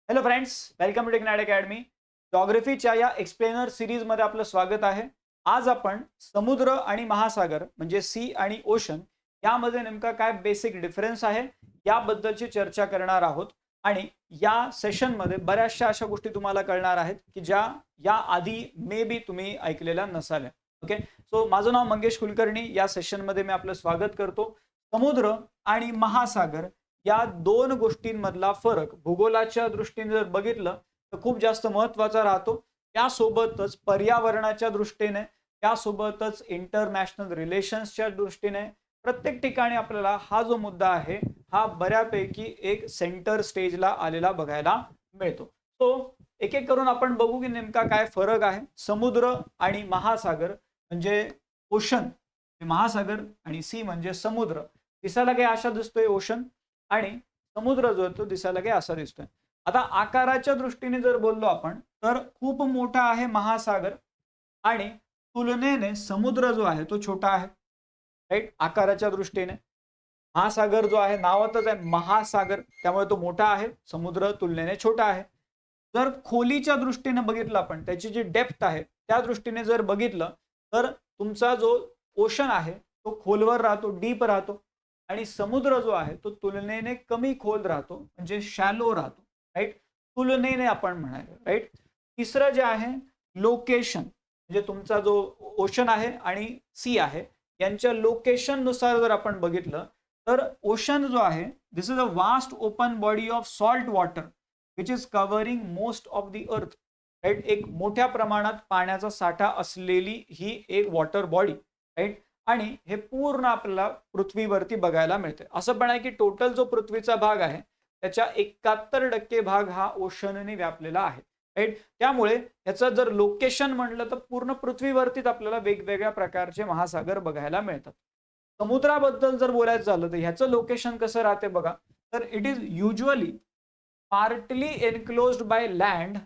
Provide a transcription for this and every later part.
Hello friends, welcome to Technad academy. जॉग्रफीच्या या explainer सिरीजमध्ये आपलं स्वागत आहे. आज आपण समुद्र आणि महासागर म्हणजे सी आणि ओशन यामध्ये नेमका काय बेसिक डिफरन्स आहे याबद्दलची चर्चा करणार आहोत. आणि या सेशनमध्ये बऱ्याचशा अशा गोष्टी तुम्हाला कळणार आहेत की ज्या या आधी मे बी तुम्ही ऐकलेल्या नसाव्या. ओके, सो माझं नाव मंगेश कुलकर्णी. या सेशनमध्ये मी आपलं स्वागत करतो. समुद्र आणि महासागर या दोन गोष्टींमधला फरक भूगोलाच्या दृष्टीने जर बघितलं तर खूप जास्त महत्वाचा राहतो. त्यासोबतच पर्यावरणाच्या दृष्टीने, त्यासोबतच इंटरनॅशनल रिलेशन्सच्या दृष्टीने प्रत्येक ठिकाणी आपल्याला हा जो मुद्दा आहे हा बऱ्यापैकी एक सेंटर स्टेजला आलेला बघायला मिळतो. सो एक एक करून आपण बघू की नेमका काय फरक आहे. समुद्र आणि महासागर म्हणजे ओशन, महासागर आणि सी म्हणजे समुद्र. दिसायला काही अशा दिसतोय ओशन, आणि समुद्र जो तो दिसायला काही असा दिसतोय. आता आकाराच्या दृष्टीने जर बोललो आपण तर खूप मोठा आहे महासागर, आणि तुलनेने समुद्र जो आहे तो छोटा आहे. राईट, आकाराच्या दृष्टीने महासागर जो आहे नावातच आहे महासागर, त्यामुळे तो मोठा आहे. समुद्र तुलनेने छोटा आहे. जर खोलीच्या दृष्टीने बघितलं आपण, त्याची जी डेप्थ आहे त्या दृष्टीने जर बघितलं तर तुमचा जो ओशन आहे तो खोलवर राहतो, डीप राहतो, आणि समुद्र जो आहे तो तुलनेने कमी खोल राहतो, म्हणजे शॅलो राहतो. राईट, तुलनेने आपण म्हणायला. राईट, तिसरं जे आहे लोकेशन, म्हणजे तुमचा जो ओशन आहे आणि सी आहे यांच्या लोकेशन नुसार जर आपण बघितलं तर ओशन जो आहे this is a vast open body of salt water which is covering most of the earth. Right, एक मोठ्या प्रमाणात पाण्याचा साठा असलेली ही एक वॉटर बॉडी. राईट, आणि हे पूर्ण आपल्याला पृथ्वीवरती बघायला मिळते. असं पण आहे की टोटल जो पृथ्वीचा भाग आहे त्याच्या 71% भाग हा ओशनने व्यापलेला आहे. राईट, त्यामुळे याचं जर लोकेशन म्हणलं तर पूर्ण पृथ्वीवरतीच आपल्याला वेगवेगळ्या प्रकारचे महासागर बघायला मिळतात. समुद्राबद्दल जर बोलायचं झालं तर ह्याचं लोकेशन कसं राहते बघा, तर it is usually partly enclosed by land,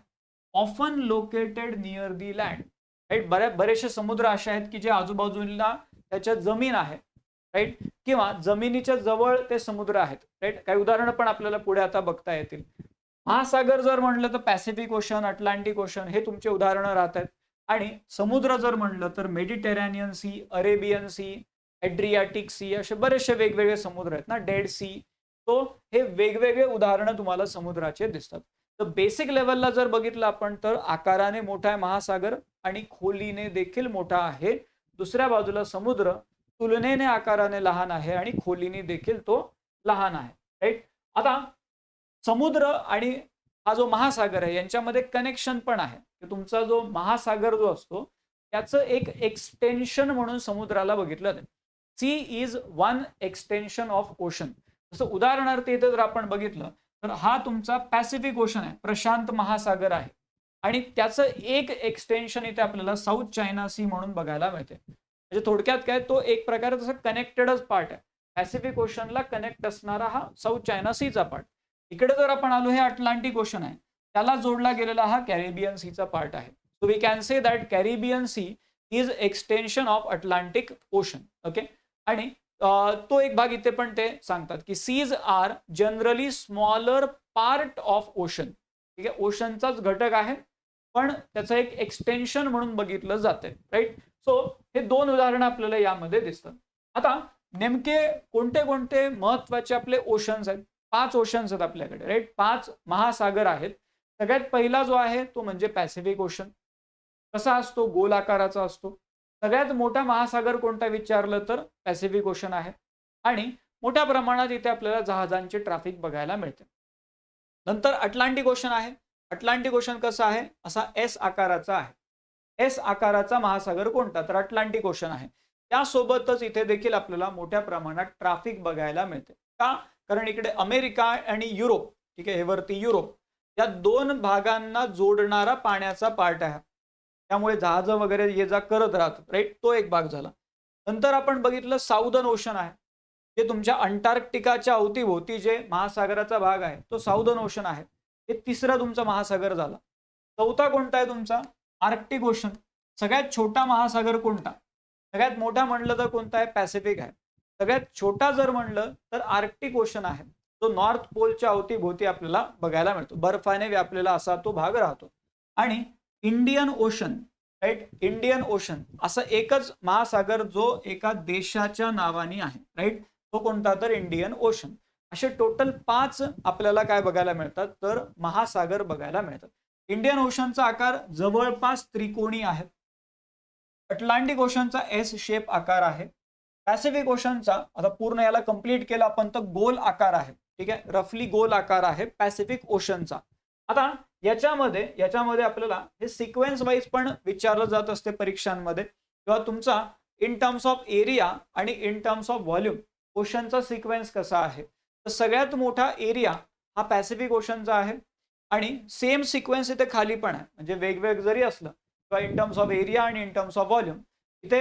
often located near the land. Right, बरेचसे समुद्र असे आहेत की जे आजूबाजूला त्याच्या जमीन आहे. राईट, किंवा जमिनीच्या जवळ ते समुद्र आहेत. राईट, काही उदाहरणं पण आपल्याला पुढे आता बघता येतील. महासागर जर म्हणलं तर पॅसिफिक ओशन, अटलांटिक ओशन हे तुमचे उदाहरणं राहत आहेत. आणि समुद्र जर म्हणलं तर Mediterranean Sea, Arabian Sea, Adriatic Sea, असे बरेचसे वेगवेगळे समुद्र आहेत ना, डेड सी. तो हे वेगवेगळे उदाहरणं तुम्हाला समुद्राचे दिसतात. तर बेसिक लेवलला जर बघितलं आपण तर आकाराने मोठा आहे महासागर आणि खोलीने देखील मोठा आहे. दुसऱ्या बाजूला समुद्र तुलनेने आकाराने लहान आहे आणि खोलीने देखील तो लहान आहे. राईट, आता समुद्र आणि हा जो महासागर आहे यांच्यामध्ये कनेक्शन पण आहे की तुमचा जो महासागर जो असतो त्याचं एक एक्सटेन्शन म्हणून समुद्राला बघितलं जातं. Sea is one extension of ocean. जसं उदाहरणार्थ इथे जर आपण बघितलं तर हा तुमचा पॅसिफिक ओशन आहे, प्रशांत महासागर आहे, आणि त्याचं एक एक्सटेन्शन इथे आपल्याला साऊथ चायना सी म्हणून बघायला मिळते. म्हणजे थोडक्यात काय, तो एक प्रकारे तसं कनेक्टेडच पार्ट आहे. पॅसिफिक ओशनला कनेक्ट असणारा हा साऊथ चायना सीचा पार्ट. इकडे जर आपण आलो, हे अटलांटिक ओशन आहे, त्याला जोडला गेलेला हा कॅरिबियन सीचा पार्ट आहे. So we can say that Caribbean Sea is extension of Atlantic Ocean. Okay, आणि तो एक भाग इथे पण ते सांगतात की seas are generally smaller part of ocean. ठीक आहे, ओशनचाच घटक आहे पण त्याचं एक एक्सटेन्शन म्हणून बघितलं जाते. राईट, सो हे दोन उदाहरणं आपल्याला यामध्ये दिसतात. आता नेमके कोणते कोणते महत्वाचे आपले ओशन्स आहेत? 5 ओशन्स आहेत आपल्याकडे. राईट, 5 महासागर आहेत. सगळ्यात पहिला जो आहे तो म्हणजे पॅसिफिक ओशन. कसा असतो? गोल आकाराचा असतो. सगळ्यात मोठा महासागर कोणता विचारलं तर पॅसिफिक ओशन आहे, आणि मोठ्या प्रमाणात इथे आपल्याला जहाजांचे ट्रॅफिक बघायला मिळते. नंतर अटलांटिक ओशन आहे. अटलांटिक ओशन कसं आहे? असा एस आकाराचा आहे. एस आकाराचा महासागर कोणता? तर अटलांटिक ओशन आहे. त्यासोबतच इथे देखील आपल्याला मोठ्या प्रमाणात ट्रॅफिक बघायला मिळते. का? कारण इकडे अमेरिका आणि युरोप, ठीक आहे, हे वरती युरोप, या दोन भागांना जोडणारा पाण्याचा पार्ट आहे, त्यामुळे जहाज वगैरे ये जा करत राहतात. राईट, तो एक भाग झाला. नंतर आपण बघितलं साऊदर्न ओशन आहे, जे तुमच्या अंटार्क्टिकाच्या अवतीभोवती जे महासागराचा भाग आहे तो साऊदर्न ओशन आहे. हे तिसरा तुमचा महासागर झाला. चौथा कोणता आहे तुमचा? Arctic ocean. सगळ्यात छोटा महासागर कोणता? सगळ्यात मोठा म्हणलं तर कोणता आहे? पॅसिफिक आहे. सगळ्यात छोटा जर म्हणलं तर आर्क्टिक ओशन आहे. जो नॉर्थ पोलच्या अवतीभोवती आपल्याला बघायला मिळतो. बर्फाने व्यापलेला असा तो भाग राहतो. आणि Indian Ocean, right, Indian Ocean असा एकच महासागर जो एका देशाच्या नावाने आहे, राईट, तो कोणता तर इंडियन ओशन. असे टोटल 5 आपल्याला काय बघायला मिळतात तर महासागर बघायला मिळतात. इंडियन ओशनचा आकार जवळपास त्रिकोणी आहे. अटलांटिक ओशनचा एस शेप आकार आहे. पॅसिफिक ओशनचा आता पूर्ण याला कंप्लीट केला आपण तर गोल आकार आहे. ठीक आहे, रफली गोल आकार आहे पॅसिफिक ओशनचा. आता याच्यामध्ये आपल्याला हे सिक्वेन्स वाईज पण विचारलं जात असते परीक्षांमध्ये, किंवा तुमचा इन टर्म्स ऑफ एरिया आणि इन टर्म्स ऑफ व्हॉल्यूम ओशनचा सिक्वेन्स कसा आहे. तर सगळ्यात मोठा एरिया हा पॅसिफिक ओशनचा आहे. आणि सेम सिक्वेन्स इथे खाली पण आहे, म्हणजे वेगवेगळं जरी असलं किंवा इन टर्म्स ऑफ एरिया आणि इन टर्म्स ऑफ व्हॉल्यूम इथे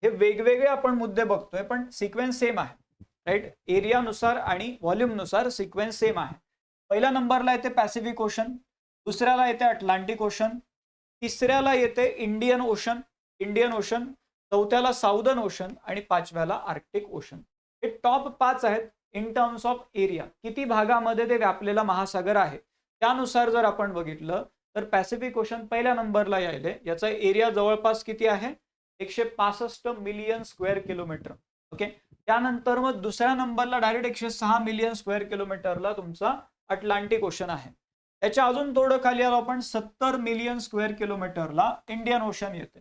हे वेगवेगळे आपण मुद्दे बघतोय, पण सिक्वेन्स सेम आहे, राईट. एरियानुसार आणि व्हॉल्यूमनुसार सिक्वेन्स सेम आहे. पहिल्या नंबरला येते पॅसिफिक ओशन, दुसऱ्याला येते अटलांटिक ओशन, तिसऱ्याला येते इंडियन ओशन, चौथ्याला साऊदर्न ओशन आणि पाचव्याला आर्क्टिक ओशन. हे टॉप 5 आहेत इन टर्म्स ऑफ एरिया, किती भागामध्ये ते व्यापलेला महासागर आहे. त्यानुसार जर आपण बघितलं तर पॅसिफिक ओशन पहिल्या नंबरला यायले. याचा एरिया जवळपास किती आहे, 165 मिलियन स्क्वेअर किलोमीटर. ओके, त्यानंतर मग दुसऱ्या नंबरला डायरेक्ट 106 मिलियन स्क्वेअर किलोमीटरला तुमचा अटलांटिक ओशन आहे. त्याच्या अजून थोडं खाली आलो आपण 70 मिलियन स्क्वेअर किलोमीटरला इंडियन ओशन येते.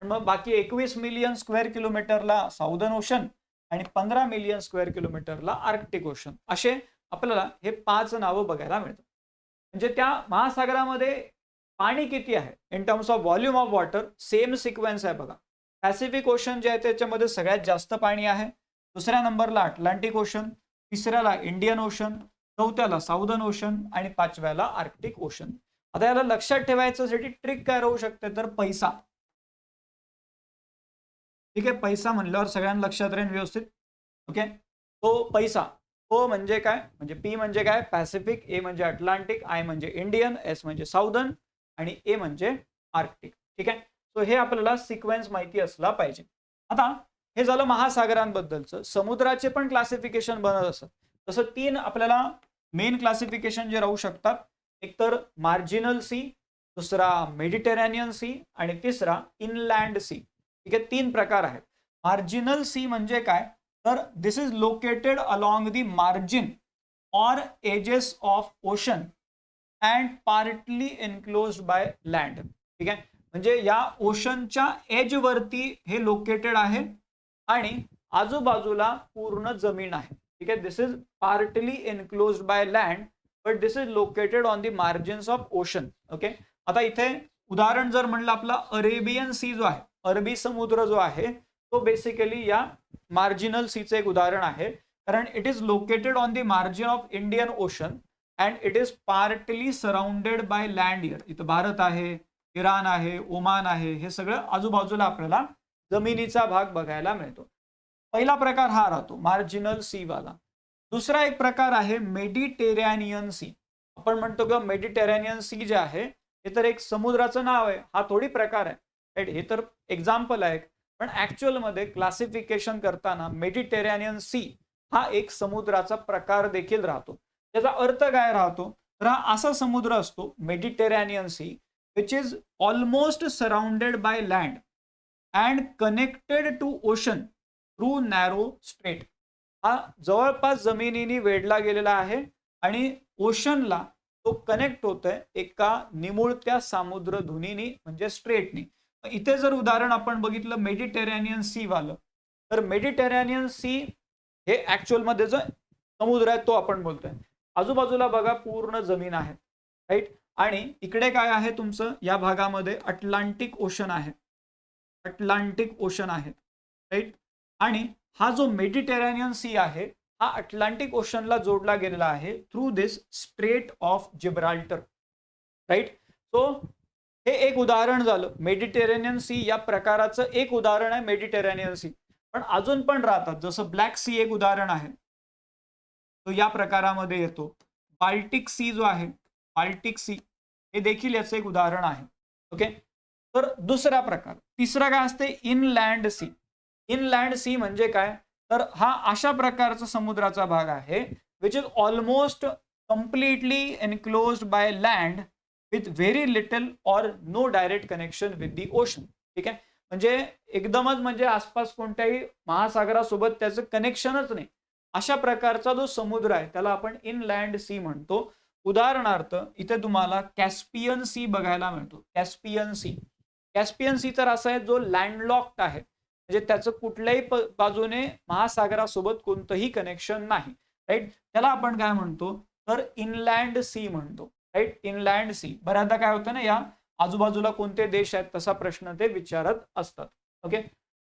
मग बाकी 21 मिलियन स्क्वेअर किलोमीटरला साऊदर्न ओशन आणि 15 मिलियन स्क्वेअर किलोमीटरला आर्क्टिक ओशन. असे आपल्याला हे 5 नावं बघायला मिळतात. म्हणजे त्या महासागरामध्ये पाणी किती आहे in terms of volume of water same sequence आहे बघा. पॅसिफिक ओशन जे आहे त्याच्यामध्ये सगळ्यात जास्त पाणी आहे. दुसऱ्या नंबरला अटलांटिक ओशन, तिसऱ्याला इंडियन ओशन, चौथ्याला साऊदर्न ओशन आणि पाचव्याला आर्क्टिक ओशन. आता याला लक्षात ठेवायच्यासाठी ट्रिक काय राहू शकते तर पैसा. ठीक आहे, पैसा म्हणल्यावर सगळ्यांना लक्षात राहील व्यवस्थित. ओके, तो पैसा, तो म्हणजे काय, म्हणजे पी म्हणजे काय पॅसिफिक, ए म्हणजे अटलांटिक, आय म्हणजे इंडियन, एस म्हणजे साऊदर्न आणि ए म्हणजे आर्क्टिक. ठीक आहे, सो हे आपल्याला सिक्वेन्स माहिती असला पाहिजे. आता हे झालं महासागरांबद्दलचं. समुद्राचे पण क्लासिफिकेशन बनत असत. तसं 3 आपल्याला मेन क्लासिफिकेशन जे राहू शकतात, एक तर मार्जिनल सी, दुसरा मेडिटेरेनियन सी आणि तिसरा इनलँड सी. ठीक आहे, 3 प्रकार आहेत. मार्जिनल सी म्हणजे काय तर this is located along the margin or edges of ocean and partly enclosed by land. ठीक आहे, म्हणजे या ओशनच्या एज वरती हे लोकेटेड आहे आणि आजूबाजूला पूर्ण जमीन आहे. ठीक आहे, this is partly enclosed by land but this is located on the margins of ocean. Okay, आता इथे उदाहरण जर म्हणलं आपला अरेबियन सी जो आहे, अरबी समुद्र जो आहे तो बेसिकली या मार्जिनल सीचे एक उदाहरण आहे, कारण it is located on the margin of Indian ocean and it is partly surrounded by land. इथं भारत आहे, इराण आहे, ओमान आहे, हे सगळं आजूबाजूला आपल्याला जमिनीचा भाग बघायला मिळतो. पहिला प्रकार हा राहतो मार्जिनल सी वाला. दुसरा एक प्रकार आहे मेडिटेरेनियन सी. आपण म्हणतो की मेडिटेरेनियन सी जे आहे हे तर एक समुद्राचं नाव आहे, हा थोडी प्रकार आहे, राईट. हे तर एक्झाम्पल आहे, पण ऍक्च्युअल मध्ये क्लासिफिकेशन करताना मेडिटेरेनियन सी हा एक समुद्राचा प्रकार देखील राहतो. त्याचा अर्थ काय राहतो तर हा असा समुद्र असतो Mediterranean Sea which is almost surrounded by land and connected to ocean through narrow strait. हा जवळपास जमिनीने वेढला गेलेला आहे आणि ओशनला तो कनेक्ट होतोय एका निमुळत्या सामुद्रधुनीनी म्हणजे स्ट्रेटनी. इथे जर उदाहरण आपण बघितलं मेडिटेरेनियन सी वालं, तर मेडिटेरेनियन सी हे ऍक्च्युअल मध्ये जो समुद्र आहे तो आपण बोलतोय. आजूबाजूला बघा पूर्ण जमीन आहे, राईट. आणि इकडे काय आहे तुमचं या भागामध्ये अटलांटिक ओशन आहे, अटलांटिक ओशन आहे, राईट. आणि हा जो मेडिटेरेनियन सी आहे हा अटलांटिक ओशनला जोडला गेलेला आहे through this Strait of Gibraltar, right. So हे एक उदाहरण झालं मेडिटेरेनियन सी या प्रकाराचं एक उदाहरण आहे मेडिटेरेनियन सी. पण अजून पण राहतात, जसं ब्लॅक सी एक उदाहरण आहे, तो या प्रकारामध्ये येतो. बाल्टिक सी जो आहे, बाल्टिक सी हे देखील याचं एक उदाहरण आहे. ओके, तर दुसरा प्रकार. तिसरा काय असते इनलँड सी. इनलँड सी म्हणजे काय तर हा अशा प्रकारचा समुद्राचा भाग आहे which is almost completely enclosed by land with very little or no direct connection with the ocean. ठीक आहे, म्हणजे एकदमच म्हणजे आसपास कोणत्याही महासागरासोबत त्याचं कनेक्शनच नाही, अशा प्रकारचा जो समुद्र आहे त्याला आपण इनलँड सी म्हणतो. उदाहरणार्थ इथे तुम्हाला कॅस्पियन सी बघायला मिळतो. कॅस्पियन सी, कॅस्पियन सी तर असा आहे जो लँडलॉक्ड आहे, म्हणजे त्याचं कुठल्याही बाजूने महासागरासोबत कोणतंही कनेक्शन नाही. राईट, त्याला आपण काय म्हणतो तर इनलँड सी म्हणतो. Right, inland sea. बऱ्याचदा काय होतं ना, या आजूबाजूला कोणते देश आहेत तसा प्रश्न ते विचारत असतात. ओके,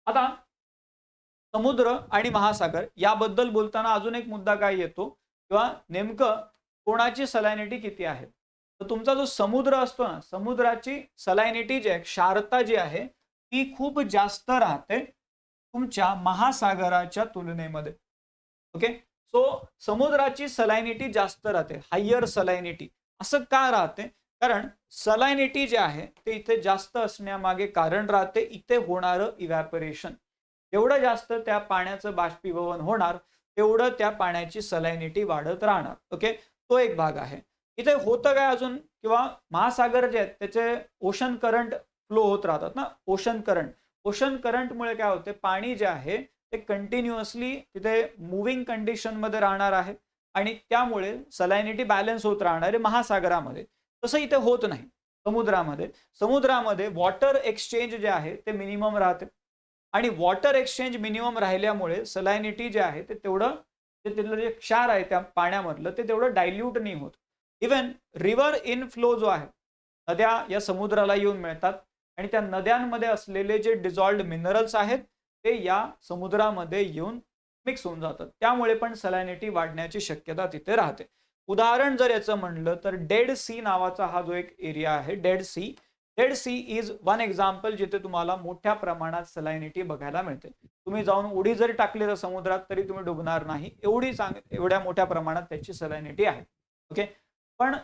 आता समुद्र आणि महासागर याबद्दल बोलताना अजून एक मुद्दा काय येतो, किंवा नेमकं कोणाची सलायनिटी किती आहे. तर तुमचा जो समुद्र असतो ना, समुद्राची सलायनिटी जी आहे, क्षारता जी आहे ती खूप जास्त राहते तुमच्या महासागराच्या तुलनेमध्ये. ओके, सो समुद्राची सलायनिटी जास्त राहते, हायर सलायनिटी. असं का राहते? कारण सलायनिटी जे आहे ते इथे जास्त असण्यामागे कारण राहते इथे होणारं इव्हॅपोरेशन. जेवढं जास्त त्या पाण्याचं बाष्पीभवन होणार तेवढं त्या पाण्याची सलायनिटी वाढत राहणार. ओके, तो एक भाग आहे. इथे होतं काय अजून, किंवा महासागर जे आहेत त्याचे ओशन करंट फ्लो होत राहतात ना. ओशन करंट, ओशन करंटमुळे काय होते, पाणी जे आहे ते कंटिन्युअसली तिथे मुव्हिंग कंडिशन मध्ये राहणार आहे आणि त्यामुळे सलायनिटी बॅलन्स होत राहणार आहे महासागरामध्ये. तसं इथे होत नाही समुद्रामध्ये. समुद्रामध्ये वॉटर एक्सचेंज जे आहे ते मिनिमम राहते आणि वॉटर एक्सचेंज मिनिमम राहिल्यामुळे सलायनिटी जे आहे ते तेवढं, ते तिथलं जे क्षार आहे त्या पाण्यामधलं ते तेवढं डायल्यूट नाही होत. इवन रिव्हर इनफ्लो जो आहे, नद्या या समुद्राला येऊन मिळतात आणि त्या नद्यांमध्ये असलेले जे डिझॉल्व्ड मिनरल्स आहेत ते या समुद्रामध्ये येऊन मिक्स होऊन जातात. त्यामुळे पण सलायनिटी वाढण्याची शक्यता तिथे राहते. उदाहरण जर याचं म्हणलं तर डेड सी नावाचा हा जो एक एरिया आहे, Dead Sea, Dead Sea is one example जिथे तुम्हाला मोठ्या प्रमाणात सलायनिटी बघायला मिळते. तुम्ही जाऊन उडी जरी टाकली तर समुद्रात तरी तुम्ही डुबणार नाही, एवढ्या मोठ्या प्रमाणात त्याची सलायनिटी आहे. ओके, पण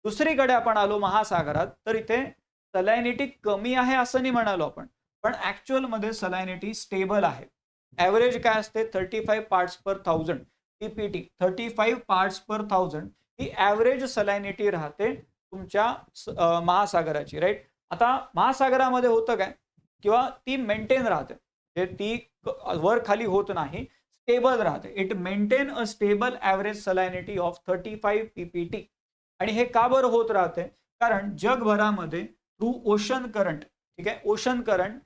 दुसरीकडे आपण आलो महासागरात तर इथे सलायनिटी कमी आहे असं नाही म्हणालो आपण, पण ऍक्च्युअल मध्ये सलायनिटी स्टेबल आहे. ॲव्हरेज काय असते 35 पार्ट्स पर थाउजंड, पीपीटी 35 पार्ट्स पर थाउजंड ही ॲव्हरेज सलायनिटी राहते तुमच्या महासागराची. राईट, आता महासागरामध्ये होतं काय, किंवा ती मेंटेन राहते, ती वर खाली होत नाही, स्टेबल राहते. It maintain a stable average salinity of 35 PPT. आणि हे का बरं होत राहते, कारण जगभरामध्ये थ्रू ओशन करंट, ठीक आहे, ओशन करंट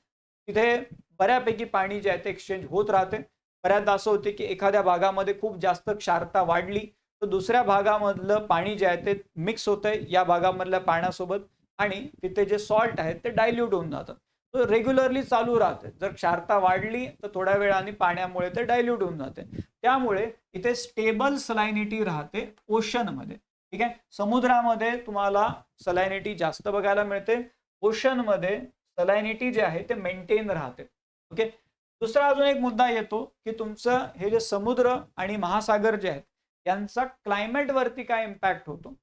तिथे बऱ्यापैकी पाणी जे आहे ते एक्सचेंज होत राहते. बऱ्याचदा असं होते की एखाद्या भागामध्ये खूप जास्त क्षारता वाढली तर दुसऱ्या भागामधलं पाणी जे आहे ते मिक्स होतंय या भागामधल्या पाण्यासोबत आणि तिथे जे सॉल्ट आहे ते डायल्यूट होऊन जातात. तो रेग्युलरली चालू राहते. जर क्षारता वाढली तर थोड्या वेळाने पाण्यामुळे ते डायल्यूट होऊन जाते. त्यामुळे इथे स्टेबल सलायनिटी राहते ओशनमध्ये. ठीक आहे, समुद्रामध्ये तुम्हाला सलायनिटी जास्त बघायला मिळते, ओशनमध्ये सलायनिटी जे आहे ते मेंटेन राहते. ओके, दुसरा अजून एक मुद्दा येतो की तुमचं हे जे समुद्र आणि महासागर जे आहेत यांचा क्लायमेट वरती काय इम्पॅक्ट होतो.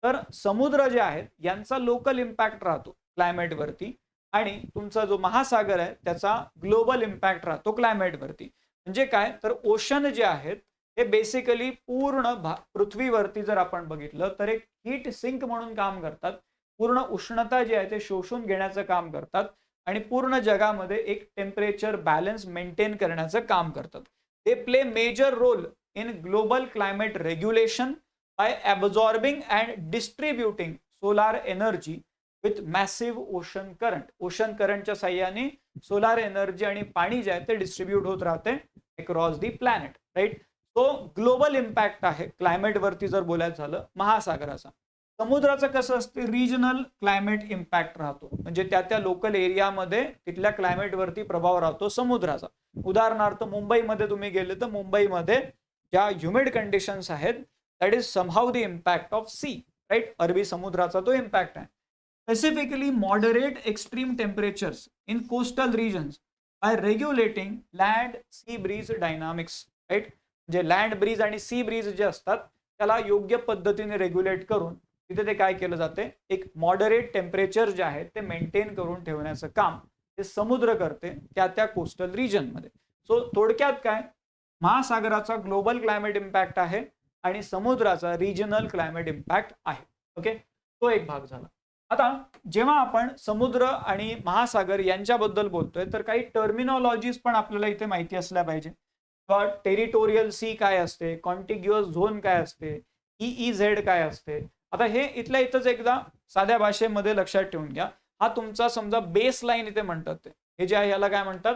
तर समुद्र जे आहेत यांचा लोकल इम्पॅक्ट राहतो क्लायमेट वरती आणि तुमचा जो महासागर आहे त्याचा ग्लोबल इम्पॅक्ट राहतो क्लायमेट वरती. म्हणजे काय, तर ओशन जे आहेत हे बेसिकली पूर्ण पृथ्वीवरती जर आपण बघितलं तर एक हीट सिंक म्हणून काम करतात. पूर्ण उष्णता जी आहे ते शोषून घेण्याचं काम करतात आणि पूर्ण जगामध्ये एक टेम्परेचर बॅलन्स मेंटेन करण्याचं काम करतात. They play major role in global climate regulation by absorbing and distributing solar energy with massive ocean current. Ocean करंटच्या साह्याने सोलार एनर्जी आणि पाणी जे आहे ते डिस्ट्रीब्यूट होत राहते अक्रॉस दी प्लॅनेट. राईट, तो ग्लोबल इम्पॅक्ट आहे क्लायमेट वरती जर बोलायचं झालं महासागराचा. समुद्राचं कसं असते, रिजनल क्लायमेट इम्पॅक्ट राहतो, म्हणजे त्या लोकल एरियामध्ये तिथल्या क्लायमेट वरती प्रभाव राहतो समुद्राचा. उदाहरणार्थ मुंबईमध्ये तुम्ही गेले तर मुंबईमध्ये ज्या ह्युमिड कंडिशन्स आहेत that is somehow the impact of sea. Right, अरबी समुद्राचा तो इम्पॅक्ट आहे. Specifically moderate extreme temperatures in coastal regions by regulating land sea breeze dynamics. Right, म्हणजे लँड ब्रीज आणि सी ब्रीज जे असतात त्याला योग्य पद्धतीने रेग्युलेट करून तिथे ते काय केलं जाते, एक मॉडरेट टेम्परेचर जे आहे ते मेंटेन करून ठेवण्याचं काम ते समुद्र करते त्या कोस्टल रिजन मध्ये. सो थोडक्यात काय, महासागराचा ग्लोबल क्लायमेट इम्पॅक्ट आहे आणि समुद्राचा रिजनल क्लायमेट इम्पॅक्ट आहे. ओके, तो एक भाग झाला. आता जेव्हा आपण समुद्र आणि महासागर यांच्याबद्दल बोलतोय तर काही टर्मिनॉलॉजीज पण आपल्याला इथे माहिती असल्या पाहिजे. टेरिटोरियल सी काय असते, कॉन्टिग्युअस झोन काय असते, EEZ काय असते. आता हे इथल्या इथंच एकदा साध्या भाषेमध्ये लक्षात ठेवून घ्या. हा तुमचा समजा बेस लाईन इथे म्हणतात, हे जे आहे याला काय म्हणतात,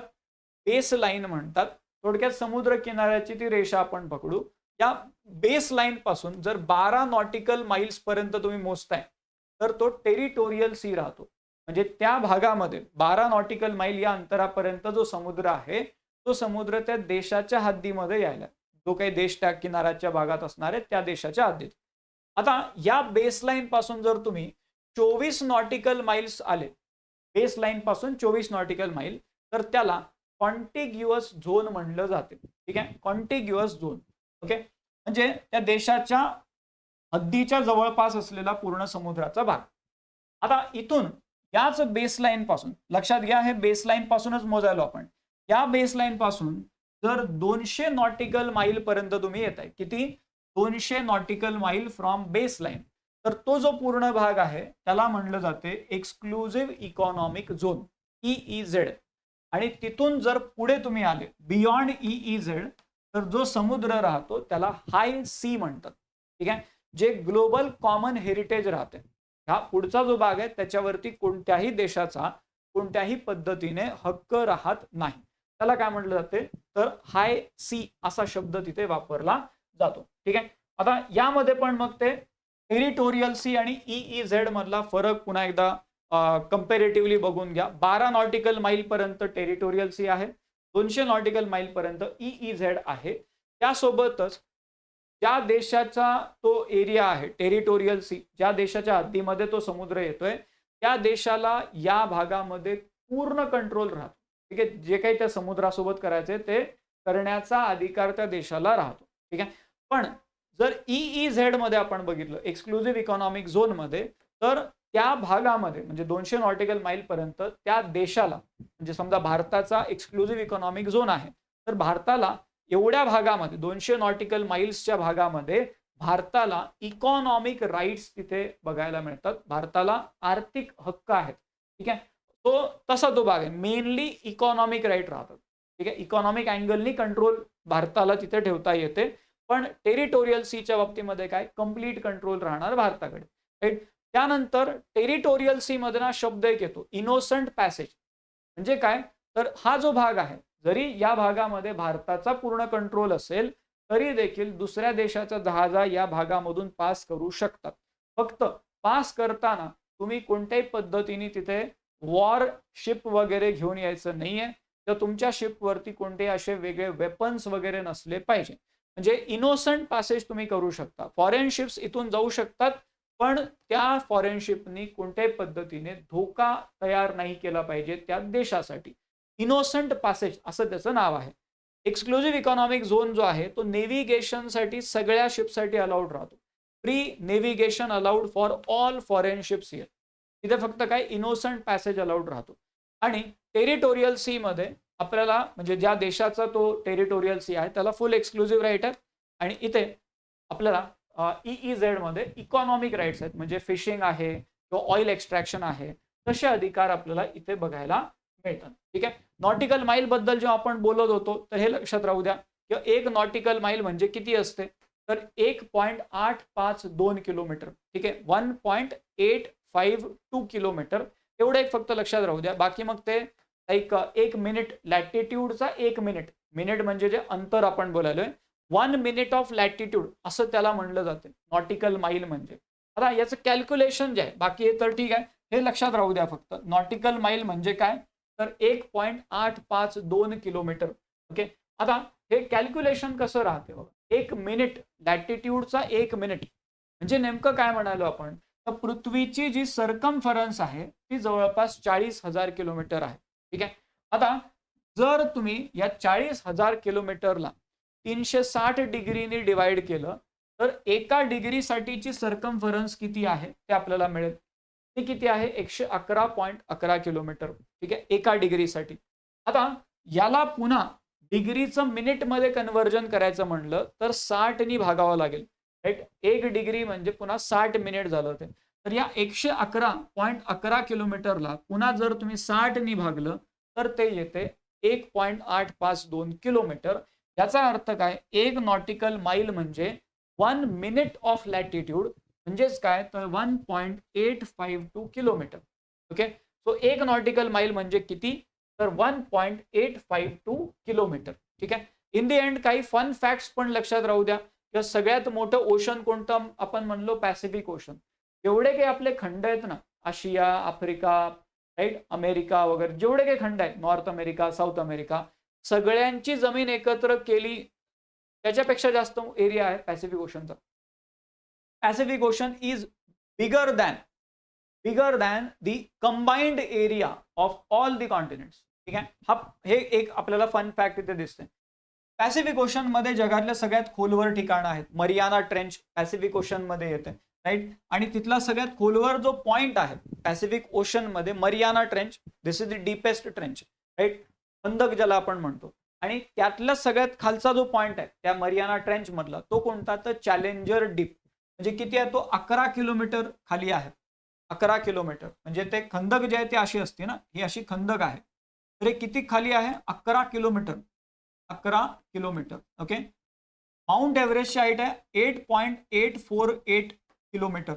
बेस लाईन म्हणतात. थोडक्यात समुद्र किनाऱ्याची ती रेषा आपण पकडू. या बेस लाईन पासून जर 12 नॉटिकल माइल्स पर्यंत तुम्ही मोजताय तर तो टेरिटोरियल सी राहतो. म्हणजे त्या भागामध्ये 12 नॉटिकल माइल या अंतरापर्यंत जो समुद्र आहे तो समुद्र त्या देशाच्या हद्दीमध्ये यायला, जो काही देश त्या किनाऱ्याच्या भागात असणार आहे त्या देशाच्या हद्दीत. आता या बेसलाईन पासून जर तुम्ही 24 नॉटिकल माइल्स आले, बेसलाईन पासून 24 नॉटिकल माइल, तर त्याला कॉन्टिग्युअस झोन म्हणलं जाते. ठीक आहे, कॉन्टिग्युअस झोन. ओके, म्हणजे त्या देशाच्या हद्दीच्या जवळपास असलेला पूर्ण समुद्राचा भाग. आता इथून याच बेसलाईन पासून लक्षात घ्या, हे बेसलाईन पासूनच मोजायलो आपण. या बेसलाईन पासून जर 200 नॉटिकल माइल पर्यंत तुम्ही येत आहे, किती, 200 नॉटिकल माइल फ्रॉम बेसलाईन, तर तो जो पूर्ण भाग आहे त्याला म्हणलं जाते एक्सक्लुझिव्ह इकॉनॉमिक झोन, EEZ. आणि तिथून जर पुढे तुम्ही आले बियॉन्ड EEZ तर जो समुद्र राहतो त्याला हाय सी म्हणतात. ठीक आहे, जे ग्लोबल कॉमन हेरिटेज राहते. हा पुढचा जो भाग आहे त्याच्यावरती कोणत्याही देशाचा कोणत्याही पद्धतीने हक्क राहत नाही. त्याला काय म्हटलं जाते, तर हाय सी असा शब्द तिथे वापरला जातो. ठीक आहे, आता यामध्ये पण मग ते टेरिटोरियल सी आणि EEZ मधला फरक पुन्हा एकदा कंपॅरेटिव्हली बघून घ्या. 12 नॉटिकल माइल पर्यंत टेरिटोरियल सी आहे, 200 नॉटिकल माइल पर्यंत EEZ आहे. त्यासोबतच ज्या देशाचा तो एरिया आहे टेरिटोरियल सी, ज्या देशाच्या हद्दीमध्ये तो समुद्र येतोय त्या देशाला या भागामध्ये पूर्ण कंट्रोल राहतो. ठीक आहे, जे काही त्या समुद्रासोबत करायचे ते करण्याचा अधिकार त्या देशाला राहतो. ठीक आहे, पण जर EEZ मध्ये आपण बघितलं, एक्सक्लुझिव्ह इकॉनॉमिक झोन मध्ये, तर त्या भागामध्ये म्हणजे 200 नॉटिकल माइल पर्यंत त्या देशाला, म्हणजे समजा भारताचा एक्सक्लुझिव्ह इकॉनॉमिक झोन आहे, तर भारताला एवढ्या भागामध्ये 200 नॉटिकल माइल्सच्या भागामध्ये भारताला इकॉनॉमिक राईट्स तिथे बघायला मिळतात. भारताला आर्थिक हक्क आहेत. ठीक आहे, तो तसा तो भाग आहे, मेनली इकॉनॉमिक राईट राहतात. ठीक आहे, इकॉनॉमिक अँगलनी कंट्रोल भारताला तिथे ठेवता येते. पण टेरिटोरियल सीच्या बाबतीमध्ये काय, कंप्लीट कंट्रोल राहणार भारताकडे. राईट, त्यानंतर टेरिटोरियल सी मध्ये ना शब्द एक येतो, इनोसंट पॅसेज. म्हणजे काय, तर हा जो भाग आहे, जरी या भागामध्ये भारताचा पूर्ण कंट्रोल असेल तरी देखील दुसऱ्या देशाच्या जहाजा या भागामधून पास करू शकतात. फक्त पास करताना तुम्ही कोणत्याही पद्धतीने तिथे वॉर शिप वगैरे घेऊन यायचं नाहीये. तर तुमच्या शिपवरती कोणतेही असे वेगळे वेपन्स वगैरे नसले पाहिजे. म्हणजे इनोसंट पॅसेज तुम्ही करू शकता. फॉरेन शिप्स इथून जाऊ शकतात, पण त्या फॉरेन शिपनी कोणत्याही पद्धतीने धोका तयार नाही केला पाहिजे त्या देशासाठी. इनोसंट पॅसेज असं त्याचं नाव आहे. एक्सक्लुझिव्ह इकॉनॉमिक झोन जो आहे तो नेव्हिगेशनसाठी सगळ्या शिपसाठी अलाउड राहतो. Free navigation allowed for all foreign ships here. तिथे फक्त काय, इनोसंट पॅसेज अलाउड राहतो. आणि टेरिटोरियल सी मध्ये आपल्याला, म्हणजे ज्या देशाचा तो टेरिटोरियल सी आहे त्याला फुल एक्सक्लुझिव्ह राईट आहे. आणि इथे आपल्याला EEZ मध्ये इकॉनॉमिक राईट्स आहेत, म्हणजे फिशिंग आहे किंवा ऑइल एक्स्ट्रॅक्शन आहे, तसे अधिकार आपल्याला इथे बघायला मिळतात. ठीक आहे, नॉटिकल माइल बद्दल जेव्हा आपण बोलत होतो तर हे लक्षात राहू द्या की 1 नॉटिकल माइल म्हणजे किती असते, तर 1.852 किलोमीटर. ठीक आहे, 1.852 किलोमीटर एवढं एक फक्त लक्षात राहू द्या. बाकी मग ते एक मिनिट लॅटिट्यूडचा 1 मिनिट, मिनिट म्हणजे जे अंतर आपण बोलायलोय, 1 मिनिट ऑफ लॅटिट्यूड असं त्याला म्हणलं जाते नॉटिकल माइल म्हणजे. आता याचं कॅल्क्युलेशन जे आहे, बाकी हे तर ठीक आहे, हे लक्षात राहू द्या फक्त. नॉटिकल माइल म्हणजे काय, तर 1.852 किलोमीटर. ओके, आता हे कॅल्क्युलेशन कसं राहते बघा. 1 मिनिट लॅटिट्यूडचा 1 मिनिट म्हणजे नेमकं काय म्हणालो आपण, तर पृथ्वीची जी सर्कमफरन्स आहे ती जवळपास 40,000 किलोमीटर आहे. ठीक आहे, आता जर तुम्ही या 40,000 किलोमीटरला 360 डिग्रीनी डिवाइड केलं तर एका डिग्रीसाठीची सर्कमफरन्स किती आहे ते आपल्याला मिळेल. ते किती आहे, 111.11 किलोमीटर. ठीक आहे, एका डिग्रीसाठी. आता याला पुन्हा डिग्रीचं मिनिट मध्ये कन्व्हर्जन करायचं म्हणलं तर 60 नी भागावं लागेल. राईट. 1 डिग्री म्हणजे पुन्हा 60 मिनिट झालं होते. तर या 111.11 किलोमीटरला पुन्हा जर तुम्ही 60 नी भागलं तर ते येते 1.852 किलोमीटर. याचा अर्थ काय, 1 नॉटिकल माईल म्हणजे 1 मिनिट ऑफ लॅटिट्यूड, म्हणजेच काय तर 1.852 kilometre. Okay. So 1 nautical mile म्हणजे किती, तर 1.852 किलोमीटर. ठीक आहे. इन दी एंड काही फन फॅक्ट्स पण लक्षात राहू द्या. किंवा सगळ्यात मोठं ओशन कोणतं आपण म्हणलो, पॅसिफिक ओशन. जेवढे काही आपले खंड आहेत ना, आशिया, आफ्रिका, राईट, अमेरिका वगैरे जेवढे काही खंड आहेत, नॉर्थ अमेरिका, साऊथ अमेरिका, सगळ्यांची जमीन एकत्र केली त्याच्यापेक्षा जास्त एरिया आहे पॅसिफिक ओशनचा. Pacific ocean is bigger than the combined area of all the continents. ठीक आहे. हे एक आपल्याला फन फॅक्ट इथे दिसते. पॅसिफिक ओशन मध्ये जगातल्या सगळ्यात खोलवर ठिकाणं आहेत. मरियाना ट्रेंच पॅसिफिक ओशन मध्ये येते, राईट. आणि तिथला सगळ्यात खोलवर जो पॉइंट आहे पॅसिफिक ओशन मध्ये, Mariana trench, this is the deepest trench, right, खंदक ज्याला आपण म्हणतो. आणि त्यातला सगळ्यात खालचा जो पॉइंट आहे त्या मरियाना ट्रेंच मधला, तो कोणता, तर चॅलेंजर डीप. म्हणजे किती आहे तो, 11 किलोमीटर खाली आहे. 11 किलोमीटर म्हणजे ते खंदक जे आहे ते अशी असते ना, ही अशी खंदक आहे. तर हे किती खाली आहे, 11 किलोमीटर. 11 किलोमीटर. ओके. माउंट एव्हरेस्टची हाईट आहे 8.848 किलोमीटर.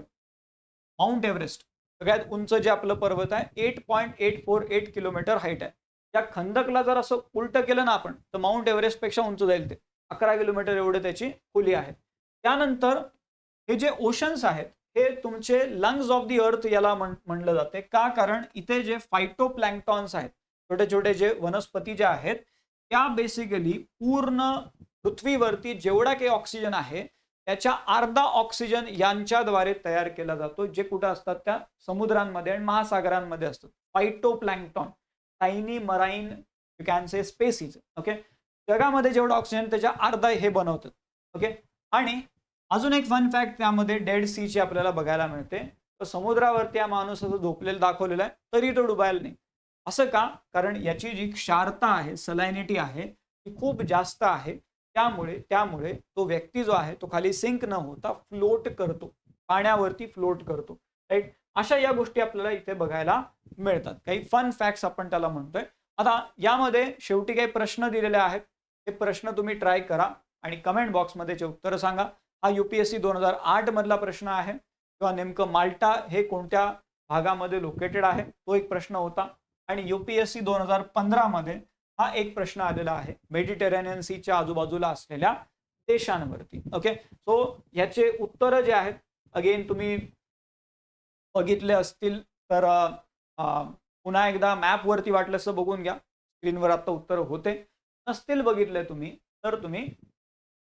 माउंट एव्हरेस्ट सगळ्यात उंच जे आपलं पर्वत आहे 8.848 किलोमीटर हाईट आहे. त्या खंदकला जर असं उलट केलं ना आपण, तर माउंट एव्हरेस्ट पेक्षा उंच जाईल ते. 11 किलोमीटर एवढे त्याची खोली आहे. त्यानंतर हे जे ओशन्स आहेत हे तुमचे लंग्स ऑफ दी अर्थ याला म्हणलं जाते. का, कारण इथे जे फायटोप्लॅन्क्टॉन्स आहेत, छोटे छोटे जे वनस्पती जे आहेत, त्या बेसिकली पूर्ण पृथ्वीवरती जेवढा काही ऑक्सिजन आहे त्याच्या अर्धा ऑक्सिजन यांच्याद्वारे तयार केला जातो, जे कुठे असतात, त्या समुद्रांमध्ये आणि महासागरांमध्ये असतात. Phytoplankton, tiny marine, you can say species. Okay. जगामध्ये जेवढा ऑक्सिजन त्याच्या अर्धा हे बनवतात. ओके. आणि अजून एक फन फॅक्ट त्यामध्ये डेड सीची आपल्याला बघायला मिळते. तर समुद्रावरती हा माणूस असं झोपलेला दाखवलेला आहे, तरी तो डुबायला नाही. असं का, कारण याची जी क्षारता आहे, सलायनिटी आहे, ती खूप जास्त आहे. त्यामुळे तो व्यक्ती जो आहे तो खाली सिंक न होता फ्लोट करतो, पाण्यावरती फ्लोट करतो, राईट. अशा या गोष्टी आपल्याला इथे बघायला मिळतात. काही फन फॅक्ट्स आपण त्याला म्हणतोय. आता यामध्ये शेवटी काही प्रश्न दिलेले आहेत, हे प्रश्न तुम्ही ट्राय करा आणि कमेंट बॉक्समध्ये उत्तर सांगा. हा UPSC 2008 मधला प्रश्न आहे, किंवा नेमकं माल्टा हे कोणत्या भागामध्ये लोकेटेड आहे, तो एक प्रश्न होता. आणि UPSC 2015 मध्ये हा एक प्रश्न आलेला आहे, मेडिटेरेनियन सीच्या आजूबाजूला असलेल्या देशांवरती. ओके. सो याचे उत्तर जे आहेत, अगेन तुम्ही बघितले असतील तर पुन्हा एकदा मॅप वरती वाटलंस बघून घ्या, स्क्रीनवर आता उत्तर होते. नसतील बघितले तुम्ही तर तुम्ही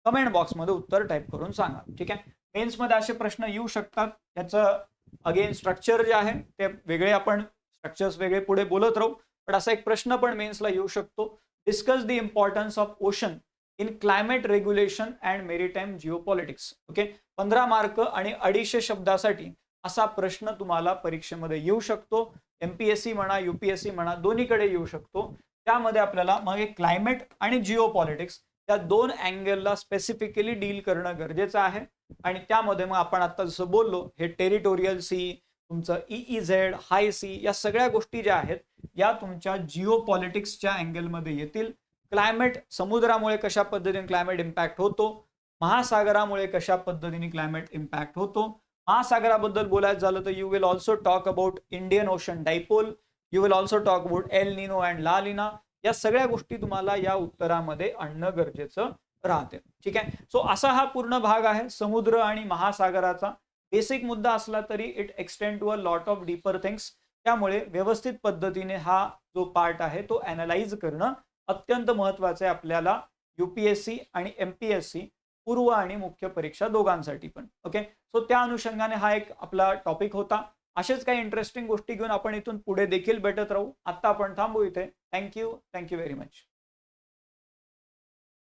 कमेंट बॉक्समध्ये उत्तर टाईप करून सांगा. ठीक आहे. मेन्समध्ये असे प्रश्न येऊ शकतात. याचं अगेन स्ट्रक्चर जे आहे ते वेगळे, आपण स्ट्रक्चर्स वेगळे पुढे बोलत राहू. पण असा एक प्रश्न पण मेन्सला येऊ शकतो, discuss the importance of ocean in climate regulation and maritime geopolitics. Okay. 15 mark आणि 250 शब्दासाठी असा प्रश्न तुम्हाला परीक्षेमध्ये येऊ शकतो. MPSC म्हणा, UPSC म्हणा, दोन्हीकडे येऊ शकतो. त्यामध्ये आपल्याला मग एक क्लायमेट आणि जिओपॉलिटिक्स त्या दोन अँगलला स्पेसिफिकली डील करणं गरजेचं आहे. आणि त्यामध्ये मग आपण आता जसं बोललो, हे टेरिटोरियल सी, तुमचं EEZ, हाय सी, या सगळ्या गोष्टी ज्या आहेत या तुमच्या जिओपॉलिटिक्सच्या अँगलमध्ये येतील. क्लायमेट, समुद्रामुळे कशा पद्धतीने क्लायमेट इम्पॅक्ट होतो, महासागरामुळे कशा पद्धतीने क्लायमेट इम्पॅक्ट होतो. महासागराबद्दल बोलायचं झालं तर you will also talk about Indian ocean dipole, you will also talk about El Nino and ला लिना. या सगळ्या गोष्टी तुम्हाला या उत्तरामध्ये आणणं गरजेचं राहते. ठीक आहे. सो असा हा पूर्ण भाग आहे समुद्र आणि महासागराचा. बेसिक मुद्दा असला तरी it extend to a lot of deeper things. त्यामुळे व्यवस्थित पद्धतीने हा जो पार्ट आहे तो अनालाइज करणं अत्यंत महत्त्वाचं आहे आपल्याला, UPSC आणि MPSC पूर्व आणि मुख्य परीक्षा दोघांसाठी पण. ओके. सो त्या अनुषंगाने हा एक आपला टॉपिक होता. असेच काही इंटरेस्टिंग गोष्टी घेऊन आपण इथून पुढे देखील भेटत राहू. आता आपण थांबू इथे. Thank you very much.